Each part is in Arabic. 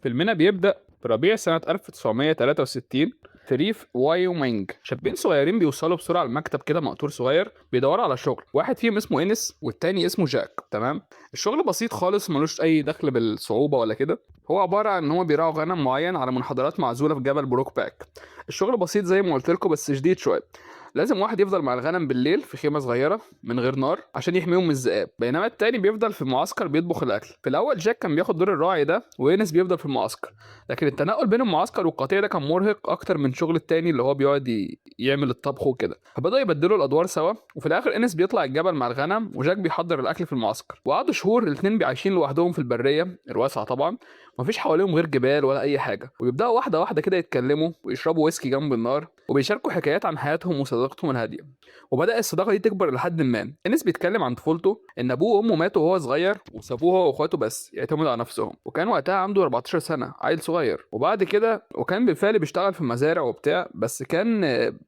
فيلمنا بيبدأ بربيع سنة 1963 في ريف وايومينج. شابين صغيرين بيوصلوا بسرعة المكتب كده مقطور صغير بيدوروا على شغل. واحد فيهم اسمه إنس والتاني اسمه جاك. تمام. الشغل بسيط خالص ملوش أي دخل بالصعوبة ولا كده. هو عبارة عن إن هو بيراعوا غنم معين على منحدرات معزولة في جبل بروك باك. الشغل بسيط زي ما قلت لكم بس شديد شوية. لازم واحد يفضل مع الغنم بالليل في خيمة صغيرة من غير نار عشان يحميهم من الذئاب، بينما التاني بيفضل في المعسكر بيطبخ الأكل. في الأول جاك كان بياخد دور الراعي ده وإنس بيفضل في المعسكر، لكن التنقل بين المعسكر والقطيع ده كان مرهق أكتر من شغل التاني اللي هو بيقعد يعمل الطبخ وكده، فبدأوا يبدلوا الأدوار سوا. وفي الآخر إنس بيطلع الجبل مع الغنم وجاك بيحضر الأكل في المعسكر. وقعدوا شهور الاتنين عايشين لوحدهم في البرية الواسعة طبعا، مفيش حواليهم غير جبال ولا أي حاجة، وبيبدأوا واحدة واحدة كده يتكلموا ويشربوا ويسكي جنب النار وبيشاركوا حكايات عن حياتهم وصداقتهم الهادية. وبدأ الصداقة دي تكبر لحد ما انس بيتكلم عن طفولته ان ابوه وامه ماتوا وهو صغير وسابوه هو واخواته بس يعتمدوا على نفسهم، وكان وقتها عنده 14 سنة عيل صغير. وبعد كده وكان بالفعل بيشتغل في مزارع وبتاع، بس كان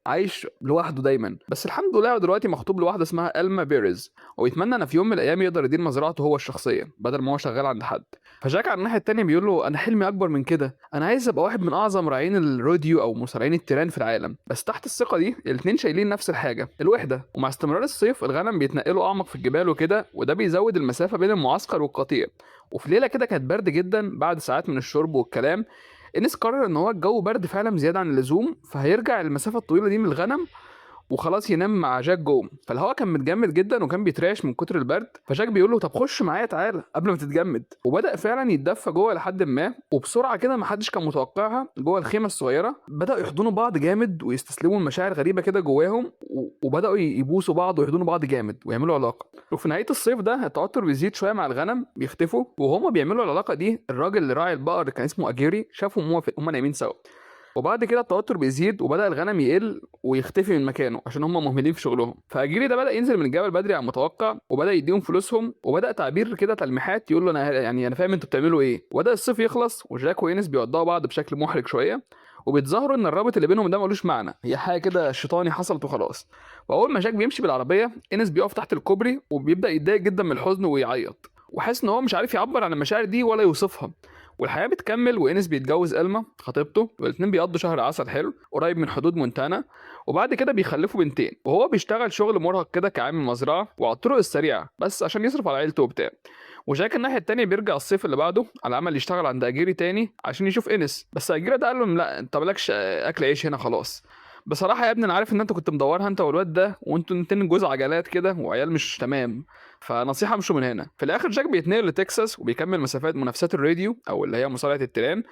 عايش لوحده دايما. بس الحمد لله هو دلوقتي مخطوب لواحدة اسمها ألما بيريز، ويتمنى ان في يوم من الايام يقدر يدير مزرعته هو الشخصية بدل ما هو شغال عند حد. فجاك على الناحية التانية بيقول له انا حلمي اكبر من كده، انا عايز ابقى واحد من اعظم راعين الروديو او مصارعين التيران في العالم. بس تحت الثقة دي الاتنين شايلين نفس الحاجة، الوحدة. ومع استمرار الصيف الغنم بيتنقلوا اعمق في الجبال وكده، وده بيزود المسافة بين المعسكر والقطيع. وفي ليلة كده كانت برد جدا بعد ساعات من الشرب والكلام، انس قرر ان هو الجو برد فعلا زيادة عن اللزوم، فهيرجع المسافة الطويلة دي من الغنم وخلاص ينام مع جاك جوه. فالهواء كان متجمد جدا وكان بيترعش من كتر البرد، فجاك بيقول له طب خش معايا تعالى قبل ما تتجمد. وبدأ فعلا يتدفى جوه لحد ما، وبسرعه كده ما حدش كان متوقعها جوه الخيمه الصغيره بدأوا يحضنوا بعض جامد ويستسلموا المشاعر غريبه كده جواهم، وبدأوا يبوسوا بعض ويحضنوا بعض جامد ويعملوا علاقه. وفي نهايه الصيف ده التوتر بيزيد شويه مع الغنم بيختفوا، وهما بيعملوا العلاقه دي الراجل اللي راعي البقر اللي كان اسمه اجيري شافهم هما نايمين سوا. وبعد كده التوتر بيزيد وبدأ الغنم يقل ويختفي من مكانه عشان هم مهملين في شغلهم. فأجيري ده بدأ ينزل من الجبل بدري عن المتوقع وبدأ يديهم فلوسهم، وبدأ تعبير كده تلميحات يقول له انا يعني انا فاهم انتوا بتعملوا ايه. وبدأ الصيف يخلص وجاك وإنس بيودعوا بعض بشكل محرج شوية، وبيتظاهروا ان الرابط اللي بينهم ده ملوش معنى، هي حاجه كده شيطاني حصلت وخلاص. واول ما جاك بيمشي بالعربيه انس بيقف تحت الكوبري وبيبدا يتضايق جدا من الحزن ويعيط، وحاسس ان هو مش عارف يعبر عن المشاعر دي ولا يوصفها. والحياة بتكمل وإنس بيتجوز ألما خطيبته، والاتنين بيقضوا شهر عسل حلو قريب من حدود مونتانا. وبعد كده بيخلفوا بنتين، وهو بيشتغل شغل مرهق كده كعامل مزرعة وعلى الطرق السريعة بس عشان يصرف على عيلته وبتاع. وجاك الناحية التانية بيرجع الصيف اللي بعده على أمل يشتغل عند أجيري تاني عشان يشوف إنس، بس أجيري ده قال له لا أنت مالكش أكل عيش هنا خلاص. بصراحة يا ابني أنا عارف إن أنت كنت مدورها أنت والواد ده، وأنتوا الاتنين جوز عجلات كده وعيال مش تمام، فنصيحة امشوا من هنا. في الآخر جاك بيتنقل لتكساس وبيكمل مسافات منافسات الراديو أو اللي هي مصارعة التيران،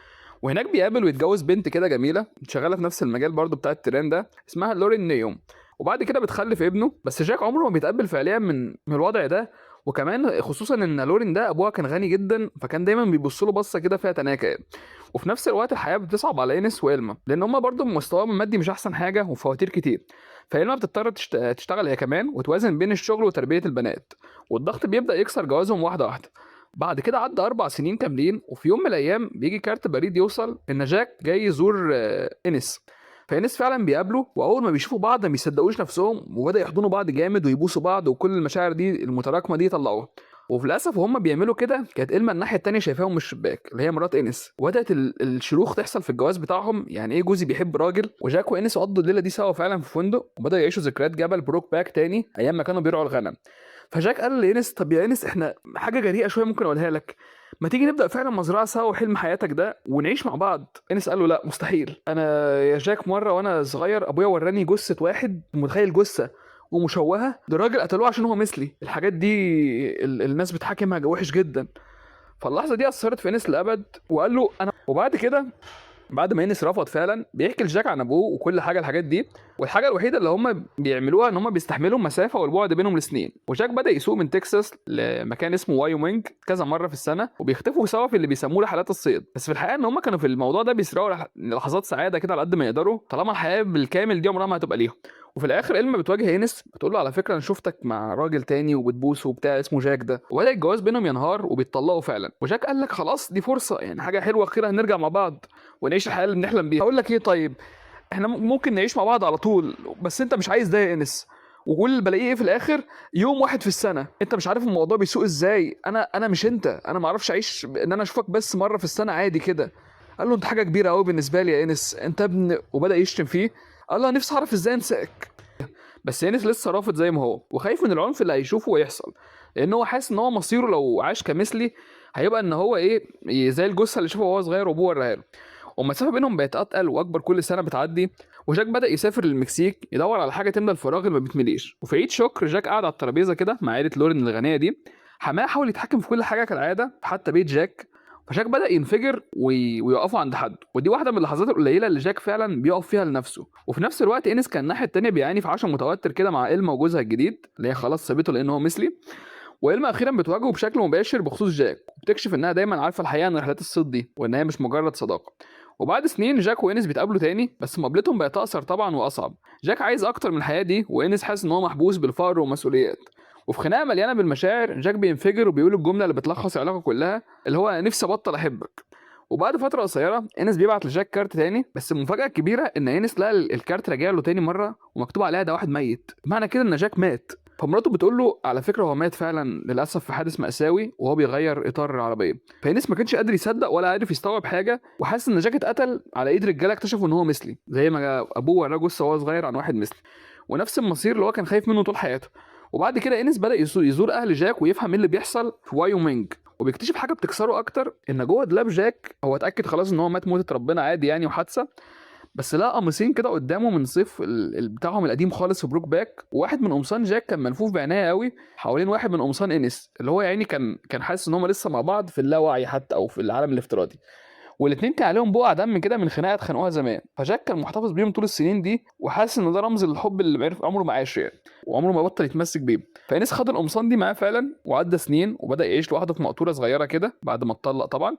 وهناك بيقابل ويتجوز بنت كده جميلة شغالة في نفس المجال برضو بتاع التيران ده اسمها لورين نيوم. وبعد كده بتخلف ابنه، بس جاك عمره ما بيتقبل فعليا من الوضع ده، وكمان خصوصا ان لورين ده ابوها كان غني جدا فكان دايما بيبص له بصه كده فيها تناكه. وفي نفس الوقت الحياه بتصعب على انس وإلما لان هما برضو مستواهم المادي مش احسن حاجه وفواتير كتير. فإلما بتضطر تشتغل هي كمان وتوازن بين الشغل وتربيه البنات، والضغط بيبدا يكسر جوازهم واحده واحده. بعد كده عدى 4 سنين كاملين، وفي يوم من الأيام بيجي كارت بريد يوصل إن جاك جاي يزور إنس. فإنس فعلا بيقابله، وأول ما بيشوفوا بعض ما بيصدقوش نفسهم وبدأ يحضنوا بعض جامد ويبوسوا بعض وكل المشاعر دي المتراكمة دي يطلعوها. وفي للاسف وهم بيعملوا كده كانت إلما الناحيه التانيه شايفاهم من الشباك اللي هي مرات انس، وبدات الشروخ تحصل في الجواز بتاعهم، يعني ايه جوزي بيحب راجل. وجاك وانس قضوا الليله دي سوا فعلا في فندق وبداوا يعيشوا ذكريات جبل بروك باك تاني ايام ما كانوا بيرعوا الغنم. فجاك قال لانس طب يا انس احنا حاجه جريئه شويه ممكن اقولها لك، ما تيجي نبدا فعلا مزرعه سوا وحلم حياتك ده ونعيش مع بعض. انس قال له لا مستحيل، انا يا جاك مره وانا صغير ابويا وراني جثه واحد، متخيل جثه ومشوهه لراجل قتلوه عشان هو مثلي، الحاجات دي الناس بتحاكمها وحش جدا. فاللحظه دي اثرت في انس للابد وقال له انا. وبعد كده بعد ما انس رفض فعلا بيحكي لجاك عن ابوه وكل حاجه الحاجات دي، والحاجه الوحيده اللي هم بيعملوها ان هم بيستحملوا المسافه والبعد بينهم لسنين. وجاك بدا يسوق من تكساس لمكان اسمه وايومينج كذا مره في السنه وبيختفوا سوا في اللي بيسموه رحلات الصيد، بس في الحقيقه ان هم كانوا في الموضوع ده بيسرقوا لحظات سعاده كده على قد ما يقدروا طالما الحياه بالكامل دي عمرها ما هتبقى ليهم. وفي الاخر إلما بتواجه انس بتقول له على فكره انا شفتك مع راجل تاني وبتبوسه وبتاع اسمه جاك ده، وبدا الجواز بينهم ينهار وبيتطلقوا فعلا. وجاك قال لك خلاص دي فرصه يعني حاجه حلوه اخيرا هنرجع مع بعض ونعيش الحياه اللي بنحلم بيها. اقول لك ايه طيب، احنا ممكن نعيش مع بعض على طول بس انت مش عايز ده يا انس، وكل اللي بلاقيه ايه في الاخر؟ يوم واحد في السنه. انت مش عارف الموضوع بيسوق ازاي. انا مش انت، انا ما اعرفش اعيش ان انا اشوفك بس مره في السنه عادي كده. قال له انت حاجه كبيره قوي بالنسبه لي يا انس، انت ابن. وبدا يشتم فيه. قال له نفسي اعرف ازاي انساك. بس انس لسه رافض زي ما هو، وخايف من العنف اللي هيشوفه ويحصل، لان هو حاسس ان هو مصيره لو عاش كمثلي هيبقى ان هو ايه، زي الجثه اللي شافها وهو صغير وابوه وريها له. والمسافه بينهم بقت اتقل واكبر كل سنه بتعدي. وجاك بدا يسافر للمكسيك يدور على حاجه تملى الفراغ اللي ما بيتمليش. وفي عيد شكر جاك قاعد على الترابيزه كده مع عيله لورين الغنيه دي. حماه حاول يتحكم في كل حاجه كالعاده، حتى بيت جاك. فجاك بدا ينفجر ويقفوا عند حد. ودي واحده من اللحظات القليله اللي جاك فعلا بيقف فيها لنفسه. وفي نفس الوقت انس كان الناحيه التانيه بيعاني في عشم متوتر كده مع إلما وجوزها الجديد اللي هي خلاص سابته لان هو مثلي. وإلما اخيرا بتواجهه بشكل مباشر بخصوص جاك، وبتكشف انها دايما عارفه الحقيقه عن رحلات الصيد دي، وان هي مش مجرد صداقه. وبعد سنين جاك وإنس بيتقابلوا تاني، بس مقابلتهم بقت اقصر طبعا واصعب. جاك عايز اكتر من الحياه دي، وإنس حاسس ان هو محبوس بالفقر والمسؤوليات. وفي خناقه مليانه بالمشاعر جاك بينفجر وبيقول الجمله اللي بتلخص العلاقه كلها، اللي هو نفسي ابطل احبك. وبعد فتره قصيره انس بيبعت لجاك كارت تاني، بس المفاجاه الكبيره ان انس لقى الكارت راجع له تاني مره ومكتوب عليها ده واحد ميت، معنى كده ان جاك مات. فمراته بتقول له على فكره هو مات فعلا للاسف في حادث مأساوي وهو بيغير اطار العربيه. فانس ما كانش قادر يصدق ولا عارف يستوعب حاجه، وحاسس ان جاك اتقتل على ايد رجاله اكتشفوا ان هو مثلي، زي ما ابوه وراه جثه وهو صغير عن واحد مثلي، ونفس المصير اللي هو كان خايف منه طول حياته. وبعد كده انس بدأ يزور اهل جاك ويفهم ايه اللي بيحصل في وايومينج. وبيكتشف حاجه بتكسره اكتر، ان جوه دولاب جاك هو اتاكد خلاص ان هو مات موتة ربنا عادي يعني وحادثه، بس لقى قميصين كده قدامه من صيف بتاعهم القديم خالص في بروك باك. وواحد من قمصان جاك كان منفوف بعنايه قوي حوالين واحد من قمصان انس، اللي هو يعني كان حاسس ان هم لسه مع بعض في اللاوعي حتى او في العالم الافتراضي. والاتنين كان عليهم بقع دم كده من خناقه اتخانقوها زمان. فجاك كان محتفظ بيهم طول السنين دي، وحاسس ان ده رمز للحب اللي عرف عمره ما عاش يعني، وعمره ما بطل يتمسك بيه. فانس خد القمصان دي معاه فعلا وعدى سنين وبدا يعيش لوحده في مقطوره صغيره كده بعد ما اتطلق طبعا.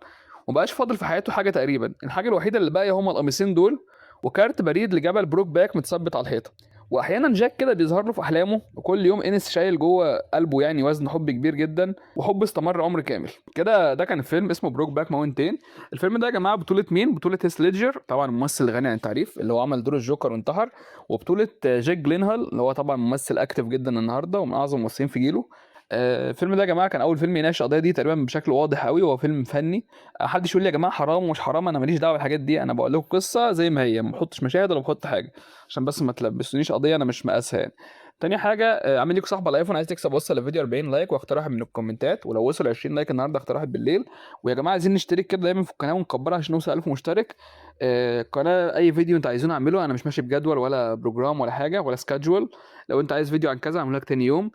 ومبقاش فاضل في حياته حاجه تقريبا، الحاجه الوحيده اللي باقيه هما القميصين دول، وكارت بريد لجبل بروك باك متثبت على الحيطه. واحيانا جاك كده بيظهر له في احلامه، وكل يوم انس شايل جوه قلبه يعني وزن حب كبير جدا، وحب استمر عمر كامل كده. ده كان فيلم اسمه بروك باك ماونتين. الفيلم ده يا جماعه بطوله مين؟ بطوله هيث ليدجر طبعا الممثل الغني عن التعريف اللي هو عمل دور الجوكر وانتحر، وبطوله جيك جلينهال اللي هو طبعا ممثل اكتف جدا النهارده ومن اعظم الممثلين في جيله. الفيلم ده يا جماعه كان اول فيلم يناقش القضيه دي تقريبا بشكل واضح قوي، وهو فيلم فني. حدش يقول لي يا جماعه حرام ومش حرام، انا ماليش دعوه بالحاجات دي، انا بقول لكم قصه زي ما هي، ما بحطش مشاهد ولا بحط حاجه، عشان بس ما تلبسونيش قضيه انا مش مقاسها يعني. تاني حاجه عامل ليكوا صاحب على الايفون عايز تكسب وصل للفيديو 40 لايك واختار واحد من الكومنتات، ولو وصل 20 لايك النهارده اختار واحد بالليل. ويا جماعه عايزين نشترك كده دايما في القناه ونكبرها عشان نوصل 1000 مشترك. القناه اي فيديو انت عايزينه اعمله، انا مش ماشي بجدول ولا بروجرام ولا حاجه ولا سكادجول. لو انت عايز فيديو عن كذا اعمله لك تاني يوم.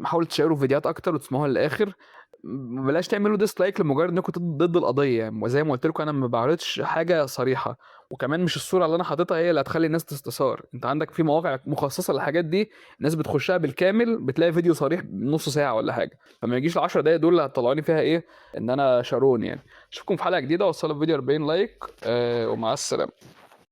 حاولوا تشيروا فيديوهات اكتر وتسمعوها للاخر. بلاش تعملوا ديسلايك لمجرد انكم ضد القضيه يعني، وزي ما قلت لكم انا ما بعرضش حاجه صريحه، وكمان مش الصوره اللي انا حاططها هي اللي هتخلي الناس تستثار. انت عندك في مواقع مخصصه للحاجات دي الناس بتخشها بالكامل بتلاقي فيديو صريح نص ساعه ولا حاجه، فما يجيش ال 10 دقايق دول اللي هتطلعوني فيها ايه ان انا شارون يعني. اشوفكم في حلقه جديده، وصلوا الفيديو 40 لايك ومع السلامه.